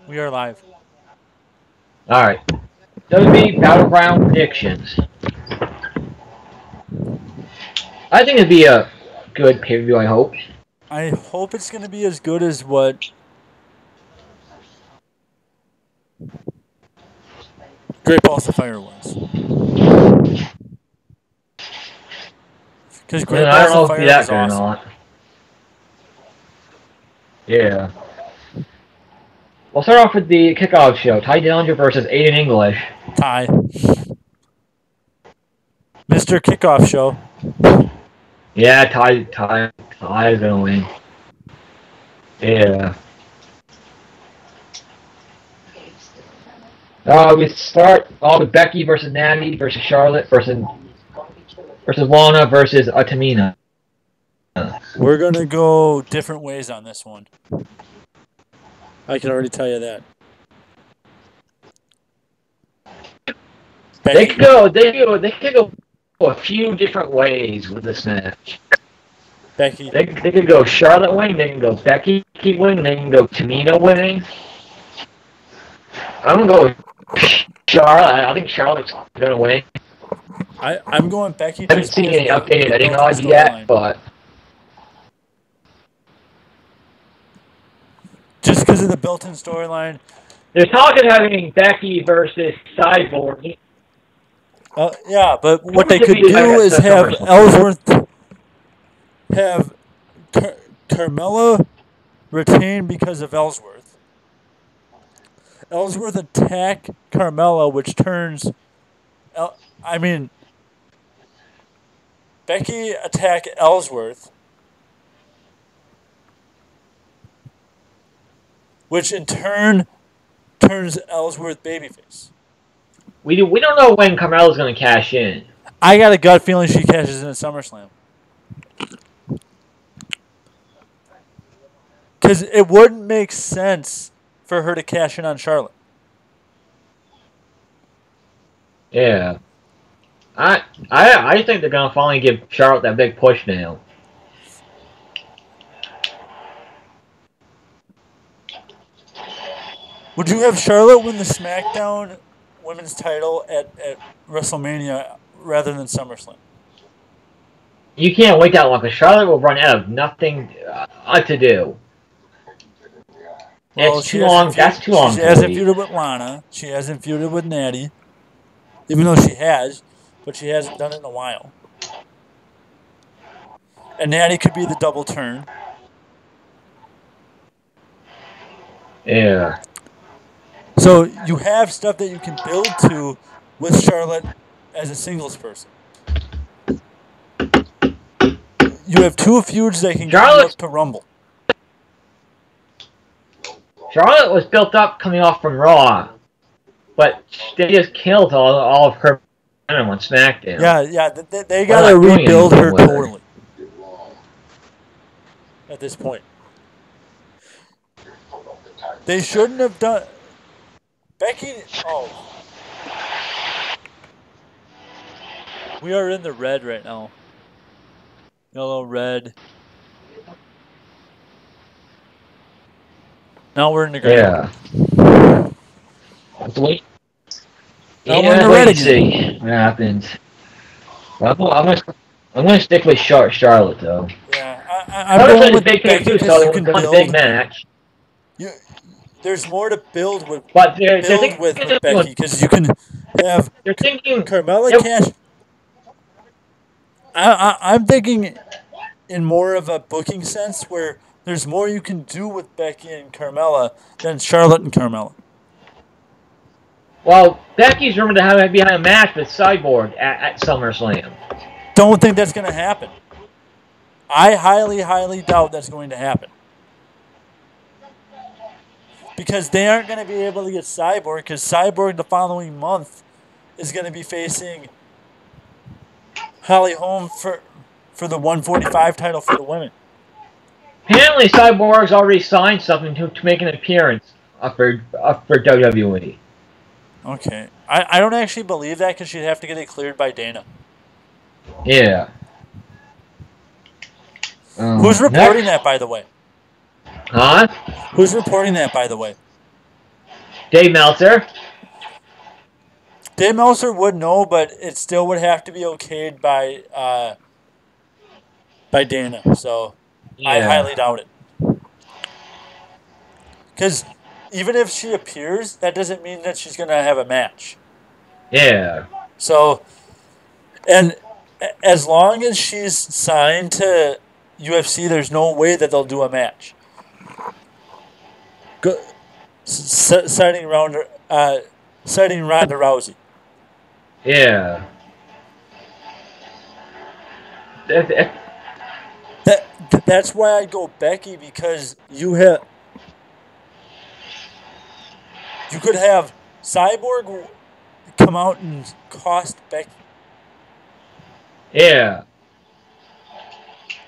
We are live. Alright. WWE Battleground predictions. I think it'd be a good pay-per-view, I hope. I hope it's going to be as good as what Great Balls of Fire was. Because Great I Balls don't know of if it'd be Fire that was good or awesome. not. Yeah. We'll start off with the kickoff show. Ty Dillinger versus Aiden English. Ty. Mr. Kickoff Show. Yeah, Ty's gonna win. Yeah. We start off with Becky versus Natty versus Charlotte versus Lana versus Tamina. We're going to go different ways on this one. I can already tell you that. They could go a few different ways with this match. Becky. They could go Charlotte winning, they can go Becky winning, they can go Tamina winning. I'm gonna go with Charlotte. I think Charlotte's gonna win. I'm going Becky. I haven't seen any updated betting odds yet, but just because of the built-in storyline. They're talking having Becky versus Cyborg. Yeah, but what they could do is have Ellsworth have Carmella retain because of Ellsworth. Ellsworth attack Carmella, which turns... Becky attack Ellsworth, which in turn turns Ellsworth babyface. We don't know when Carmella's going to cash in. I got a gut feeling she cashes in at SummerSlam. Because it wouldn't make sense for her to cash in on Charlotte. Yeah. I think they're going to finally give Charlotte that big push now. Would you have Charlotte win the SmackDown Women's title at WrestleMania rather than SummerSlam? You can't wait that long because Charlotte will run out of nothing to do. Well, it's too long. That's too long. She hasn't feuded with Lana. She hasn't feuded with Natty. Even though she has, but she hasn't done it in a while. And Natty could be the double turn. Yeah. So you have stuff that you can build to with Charlotte as a singles person. You have two feuds that can get up to Rumble. Charlotte was built up coming off from Raw, but they just killed all of her on SmackDown. Yeah, they got to rebuild her totally at this point. They shouldn't have done... Becky... Oh. We are in the red right now. Yellow, red. Now we're in the green. Yeah. Let's wait. Now we're in the red again. See what happens. I'm gonna stick with Charlotte though. Yeah, I'm going with Becky because you can build. Big match. There's more to build with. But they're thinking with Becky because you can have. They're thinking Carmella cash. I'm thinking in more of a booking sense where there's more you can do with Becky and Carmella than Charlotte and Carmella. Well, Becky's rumored to be having a match with Cyborg at SummerSlam. Don't think that's going to happen. I highly, highly doubt that's going to happen. Because they aren't going to be able to get Cyborg, because Cyborg the following month is going to be facing Holly Holm for the 145 title for the women. Apparently, Cyborg's already signed something to make an appearance for WWE. Okay. I don't actually believe that because she'd have to get it cleared by Dana. Yeah. Who's reporting that, by the way? Huh? Who's reporting that, by the way? Dave Meltzer. Dave Meltzer would know, but it still would have to be okayed by Dana. So I Yeah. highly doubt it. Because even if she appears, that doesn't mean that she's going to have a match. Yeah. So, and as long as she's signed to UFC, there's no way that they'll do a match. Citing Ronda Rousey. Yeah. That's why I go Becky, because you could have Cyborg come out and cost Becky Yeah.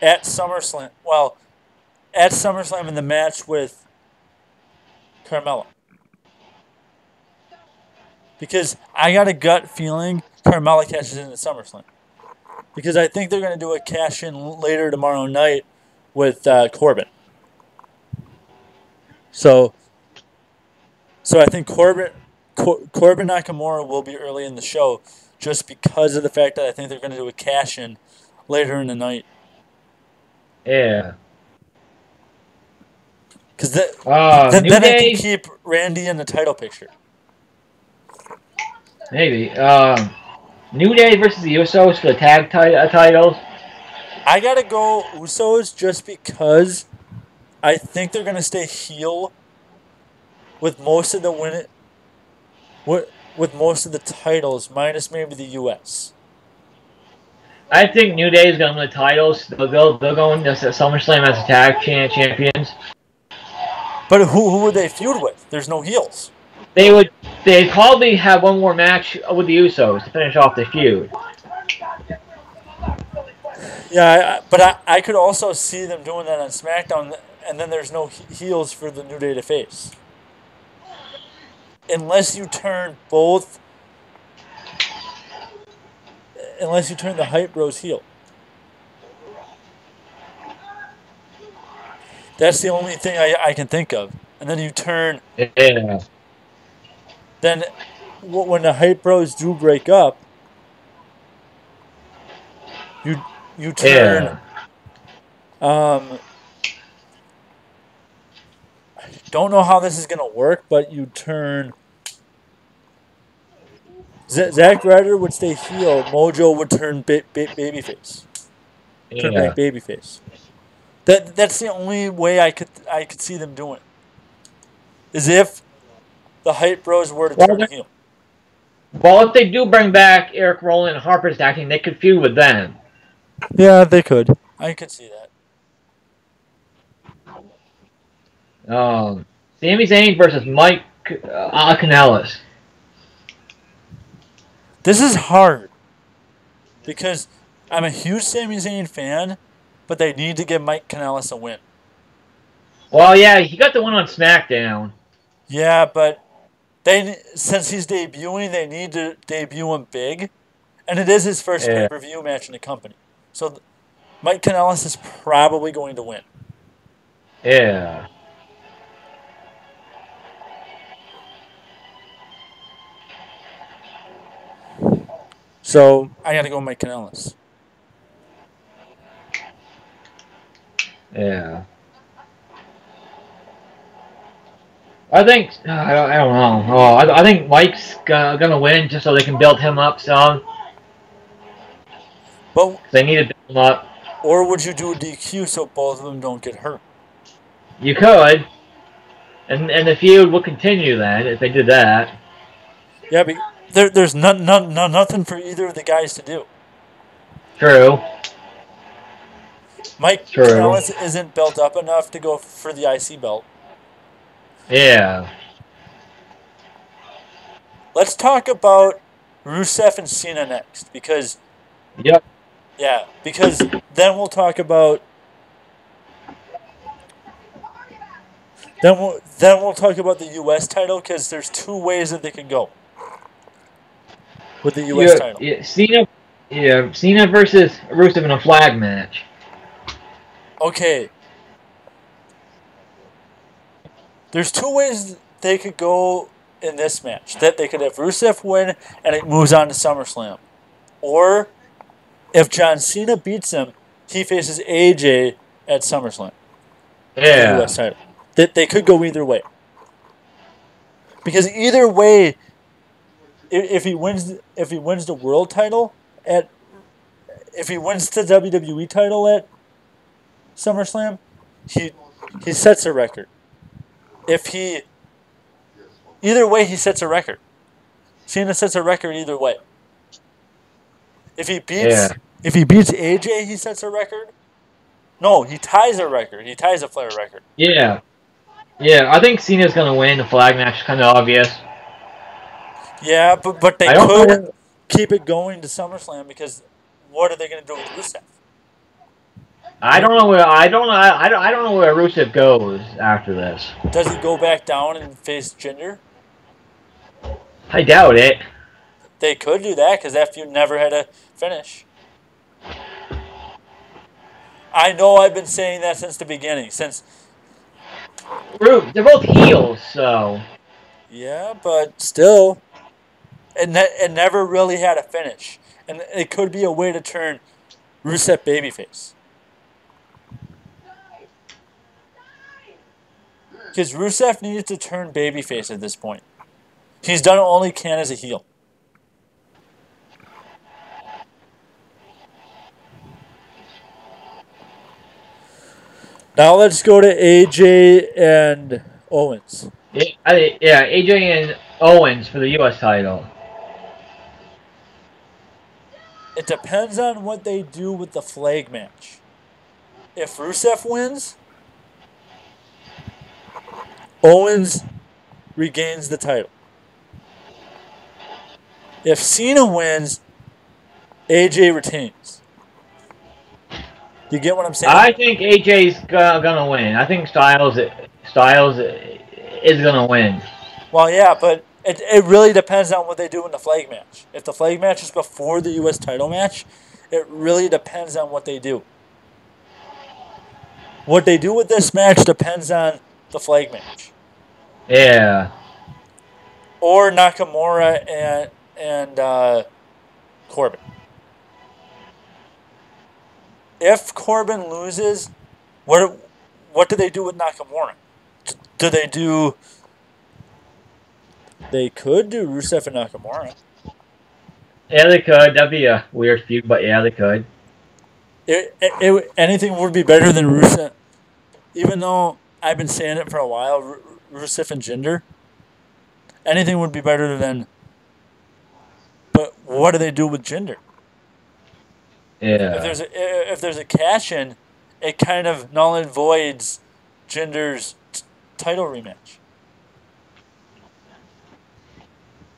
at SummerSlam. Well, at SummerSlam in the match with Carmella. Because I got a gut feeling Carmella cashes in at SummerSlam. Because I think they're going to do a cash in later tomorrow night with Corbin. So I think Corbin Nakamura will be early in the show, just because of the fact that I think they're going to do a cash in later in the night. Yeah. Because then New I Day. can keep Randy in the title picture. Maybe. New Day versus the Usos for the tag titles. I got to go Usos just because I think they're going to stay heel with most of the with most of the titles, minus maybe the U.S. I think New Day is going to win the titles. They'll go into SummerSlam as tag champions. But who would they feud with? There's no heels. They'd probably have one more match with the Usos to finish off the feud. Yeah, but I could also see them doing that on SmackDown, and then there's no heels for the New Day to face. Unless you turn the Hype Bros heel. That's the only thing I can think of. And then you turn... Yeah. Then when the Hype Bros do break up, you turn... Yeah. I don't know how this is going to work, but you turn... Zack Ryder would stay heel. Mojo would turn babyface. Turn back babyface. That's the only way I could see them doing it. Is if the Hype Bros were to turn heel. Well, if they do bring back Eric Rowan and Harper's acting, they could feud with them. Yeah, they could. I could see that. Sami Zayn versus Mike Kanellis. This is hard because I'm a huge Sami Zayn fan, but they need to give Mike Kanellis a win. Well, yeah, he got the one on SmackDown. Yeah, but since he's debuting, they need to debut him big, and it is his first pay-per-view match in the company. So Mike Kanellis is probably going to win. Yeah. So I got to go Mike Kanellis. Yeah. I think I don't know. I think Mike's gonna win just so they can build him up some. But they need to build him up. Or would you do a DQ so both of them don't get hurt? You could, and the feud will continue then if they did that. Yeah, but there's nothing for either of the guys to do. True. Mike Kanellis isn't built up enough to go for the IC belt. Yeah. Let's talk about Rusev and Cena next, because... Yep. Yeah, because then we'll talk about... Then we'll talk about the U.S. title, because there's two ways that they can go with the U.S. title. Yeah, Cena versus Rusev in a flag match. Okay. There's two ways they could go in this match. That they could have Rusev win and it moves on to SummerSlam. Or if John Cena beats him, he faces AJ at SummerSlam for the U.S. title. That they could go either way. Because either way, if he wins the world title if he wins the WWE title at SummerSlam, he sets a record. Either way, he sets a record. Cena sets a record either way. If he beats AJ, he sets a record. No, he ties a record. He ties a Flair record. Yeah. Yeah, I think Cena's going to win the flag match. Kind of obvious. Yeah, but they could keep it going to SummerSlam because what are they going to do with Rusev? I don't know where Rusev goes after this. Does he go back down and face Jinder? I doubt it. They could do that because that feud never had a finish. I know I've been saying that since the beginning. They're both heels, so. Yeah, but still, it never really had a finish, and it could be a way to turn Rusev babyface. Because Rusev needs to turn babyface at this point. He's done all he can as a heel. Now let's go to AJ and Owens. Yeah, AJ and Owens for the U.S. title. It depends on what they do with the flag match. If Rusev wins, Owens regains the title. If Cena wins, AJ retains. You get what I'm saying? I think AJ's gonna win. I think Styles is gonna win. Well, yeah, but it really depends on what they do in the flag match. If the flag match is before the U.S. title match, it really depends on what they do. What they do with this match depends on the flag match. Yeah. Or Nakamura and Corbin. If Corbin loses, what do they do with Nakamura? They could do Rusev and Nakamura. Yeah, they could. That'd be a weird feud, but yeah, they could. Anything would be better than Rusev. Even though I've been saying it for a while, Rusev and Jinder. Anything would be better than. But what do they do with Jinder? Yeah. If there's a cash in, it kind of null and voids Jinder's title rematch.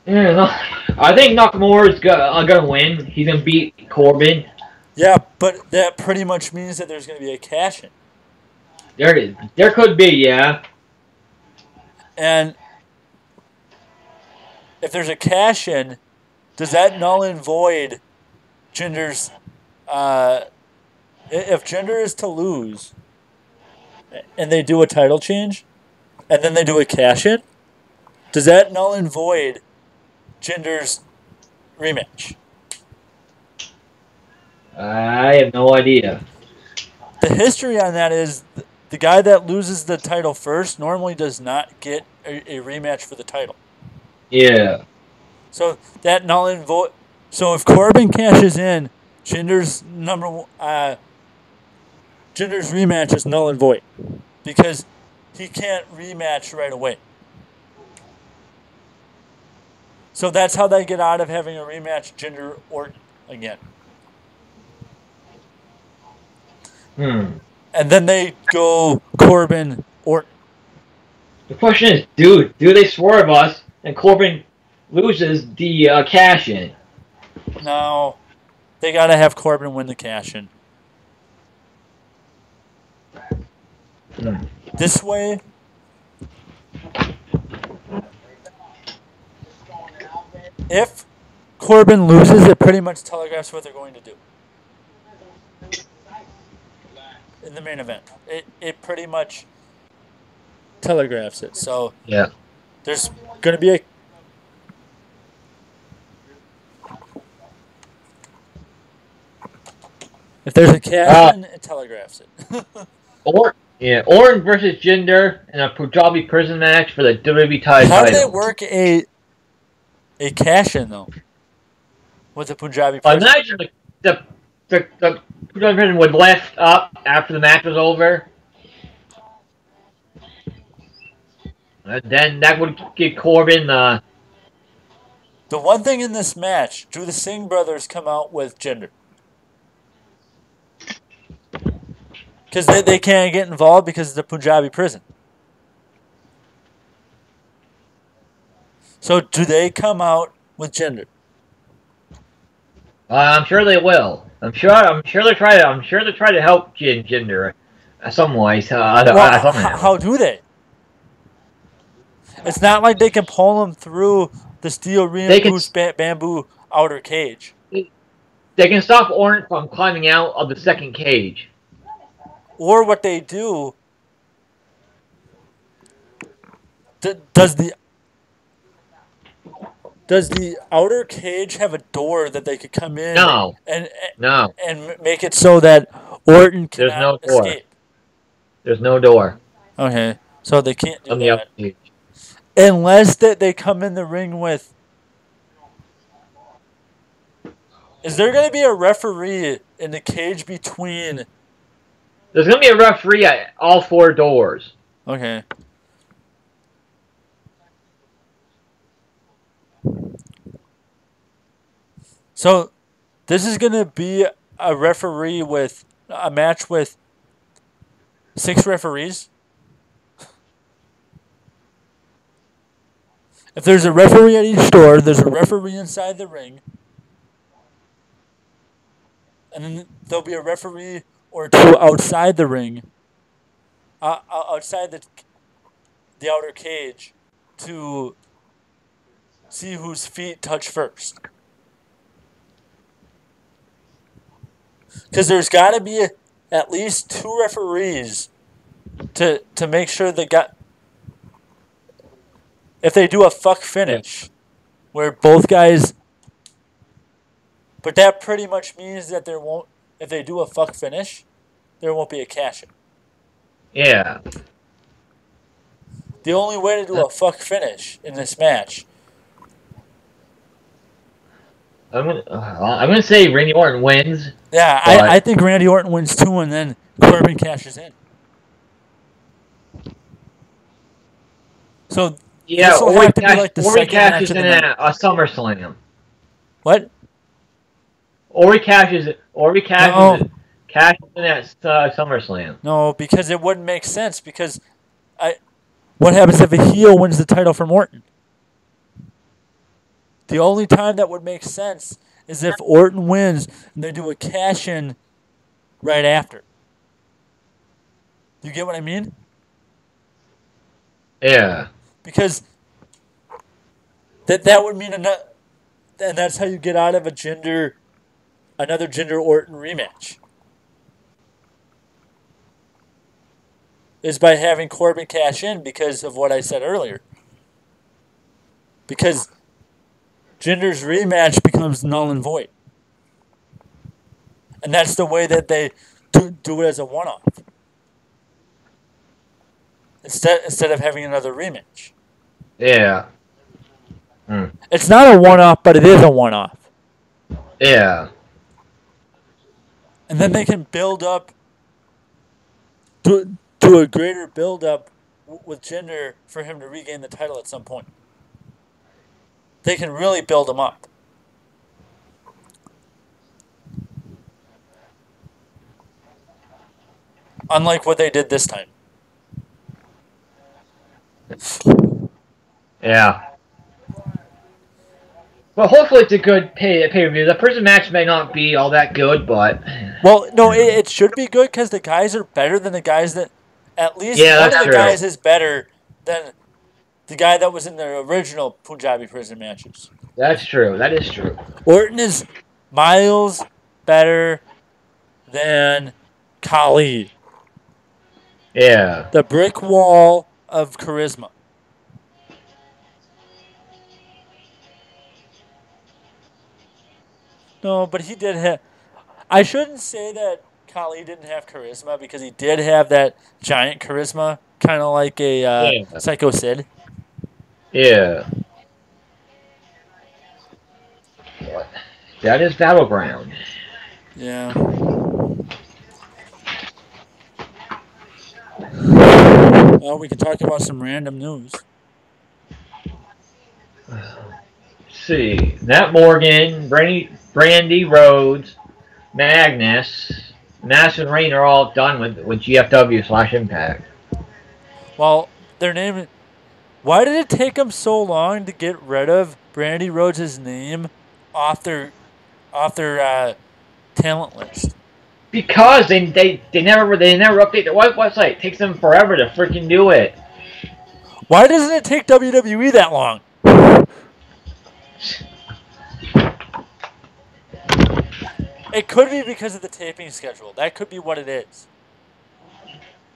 Yeah, no, I think Nakamura's gonna win. He's gonna beat Corbin. Yeah, but that pretty much means that there's gonna be a cash in. There could be, yeah. And if there's a cash in, does that null and void Jinder's? If Jinder is to lose, and they do a title change, and then they do a cash in, does that null and void Jinder's rematch? I have no idea. The history on that is the guy that loses the title first normally does not get a rematch for the title. Yeah. So that null and void. So if Corbin cashes in, Jinder's rematch is null and void because he can't rematch right away. So that's how they get out of having a rematch, Jinder Orton again. And then they go Corbin Orton. The question is, do they swerve us and Corbin loses the cash in? No, they got to have Corbin win the cash in. This way, if Corbin loses, it pretty much telegraphs what they're going to do in the main event. It pretty much telegraphs it. So yeah, there's going to be If there's a cash-in, it telegraphs it. Orton versus Jinder in a Punjabi prison match for the WWE title. How do they work a cash-in, though, with the Punjabi I prison? imagine the Punjabi prison would lift up after the match was over. And then that would give Corbin The one thing in this match, do the Singh brothers come out with Jinder? Because they can't get involved because of the Punjabi prison. So do they come out with Jinder? I'm sure they will. I'm sure they try to help Jinder some ways. How do they? It's not like they can pull him through the steel reinforced bamboo outer cage. They can stop Orton from climbing out of the second cage. Or what they do, does the outer cage have a door that they could come in? No. And make it so that Orton cannot escape? There's no door. Okay, so they can't do on the that. outer cage. Unless that they come in the ring with... Is there going to be a referee in the cage between... There's going to be a referee at all four doors. Okay. So, this is going to be a referee with... a match with 6 referees? If there's a referee at each door, there's a referee inside the ring. And then there'll be a referee or 2 outside the ring, outside the outer cage, to see whose feet touch first. Because there's got to be at least 2 referees to make sure they got... If they do a fuck finish, where both guys... But that pretty much means that there won't... If they do a fuck finish, there won't be a cash-in. Yeah. The only way to do a fuck finish in this match... I'm gonna say Randy Orton wins. Yeah, I think Randy Orton wins too, and then Corbin cashes in. So... Yeah, or he cashes in a SummerSlam. What? Or he cashes in at SummerSlam. No, because it wouldn't make sense. Because what happens if a heel wins the title from Orton? The only time that would make sense is if Orton wins and they do a cash-in right after. You get what I mean? Yeah. Because that would mean another, and that's how you get out of another Jinder Orton rematch. Is by having Corbin cash in because of what I said earlier. Because Jinder's rematch becomes null and void. And that's the way that they do it as a one-off. Instead of having another rematch. Yeah. It's not a one-off, but it is a one-off. Yeah. And then they can build up to a greater build-up with Jinder for him to regain the title at some point. They can really build him up. Unlike what they did this time. Yeah. Well, hopefully it's a good pay-per-view. The prison match may not be all that good, but... Well, no, it should be good because the guys are better than the guys that... At least one of the guys is better than the guy that was in the original Punjabi prison matches. That's true. That is true. Orton is miles better than Khali. Yeah. The brick wall of charisma. No, but he did hit. I shouldn't say that Khali didn't have charisma because he did have that giant charisma, kind of like a Yeah. Psycho Sid. Yeah. That is Battleground. Yeah. Well, we can talk about some random news. Let's see. Nat Morgan, Brandy Rhodes, Magnus, Nash and Rain are all done with GFW/Impact. Well, their name. Why did it take them so long to get rid of Brandy Rhodes' name off their talent list? Because they never update their website. It takes them forever to freaking do it. Why doesn't it take WWE that long? It could be because of the taping schedule. That could be what it is.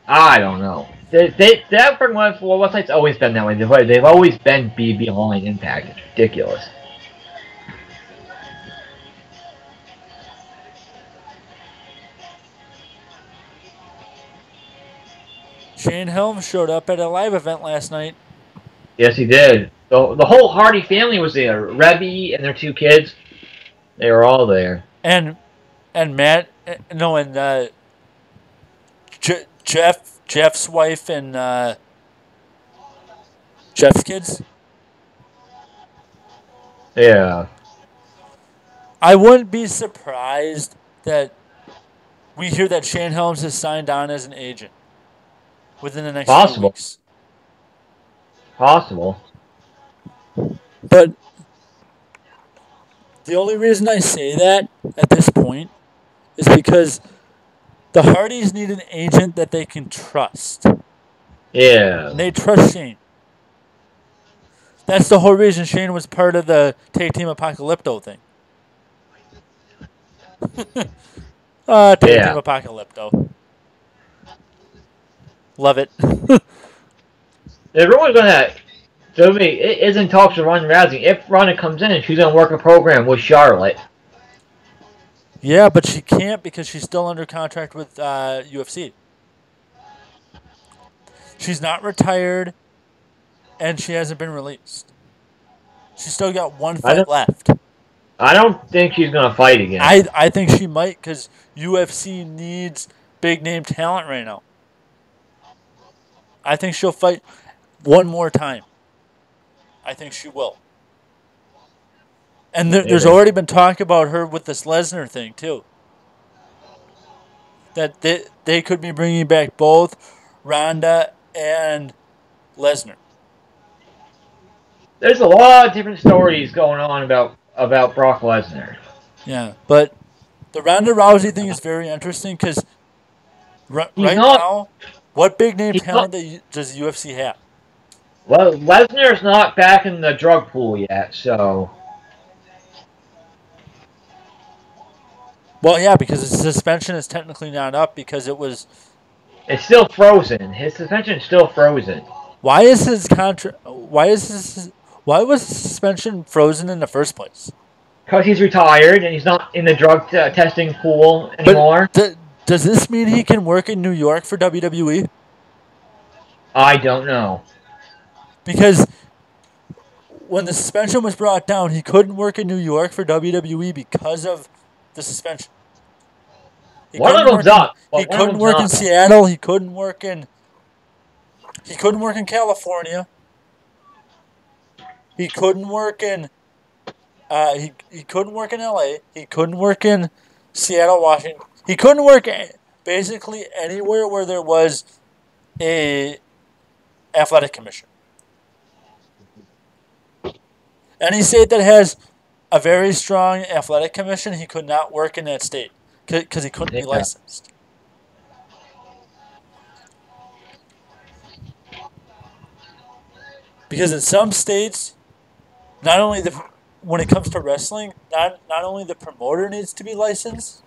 I don't know. That website's always been that way. They've always been behind Impact. It's ridiculous. Shane Helms showed up at a live event last night. Yes, he did. The whole Hardy family was there. Rebby and their 2 kids. They were all there. And Matt, no, and Jeff's wife and Jeff's kids. Yeah. I wouldn't be surprised that we hear that Shane Helms has signed on as an agent within the next few weeks. Possible. But the only reason I say that at this point is because the Hardys need an agent that they can trust. Yeah. And they trust Shane. That's the whole reason Shane was part of the Tag Team Apocalypto thing. Tag Team Apocalypto. Love it. Everyone's gonna. So it isn't talks to Ronda Rousey. If Ronda comes in, she's gonna work a program with Charlotte. Yeah, but she can't because she's still under contract with UFC. She's not retired, and she hasn't been released. She's still got one fight left. I don't think she's gonna fight again. I think she might because UFC needs big name talent right now. I think she'll fight one more time. I think she will. And there's already been talk about her with this Lesnar thing, too. That they could be bringing back both Ronda and Lesnar. There's a lot of different stories going on about Brock Lesnar. Yeah, but the Ronda Rousey thing is very interesting because now, what big name talent does UFC have? Well, Lesnar's not back in the drug pool yet, so. Well, yeah, because his suspension is technically not up because it was. It's still frozen. His suspension's still frozen. Why is his contract? Why was his suspension frozen in the first place? Because he's retired and he's not in the drug testing pool anymore. But does this mean he can work in New York for WWE? I don't know. Because when the suspension was brought down, he couldn't work in New York for WWE because of the suspension. He couldn't work in Seattle. He couldn't work in California. He couldn't work in he couldn't work in LA. He couldn't work in Seattle, Washington. He couldn't work basically anywhere where there was a athletic commission. Any state that has a very strong athletic commission, he could not work in that state because he couldn't be licensed. Because in some states, not only when it comes to wrestling, not only the promoter needs to be licensed,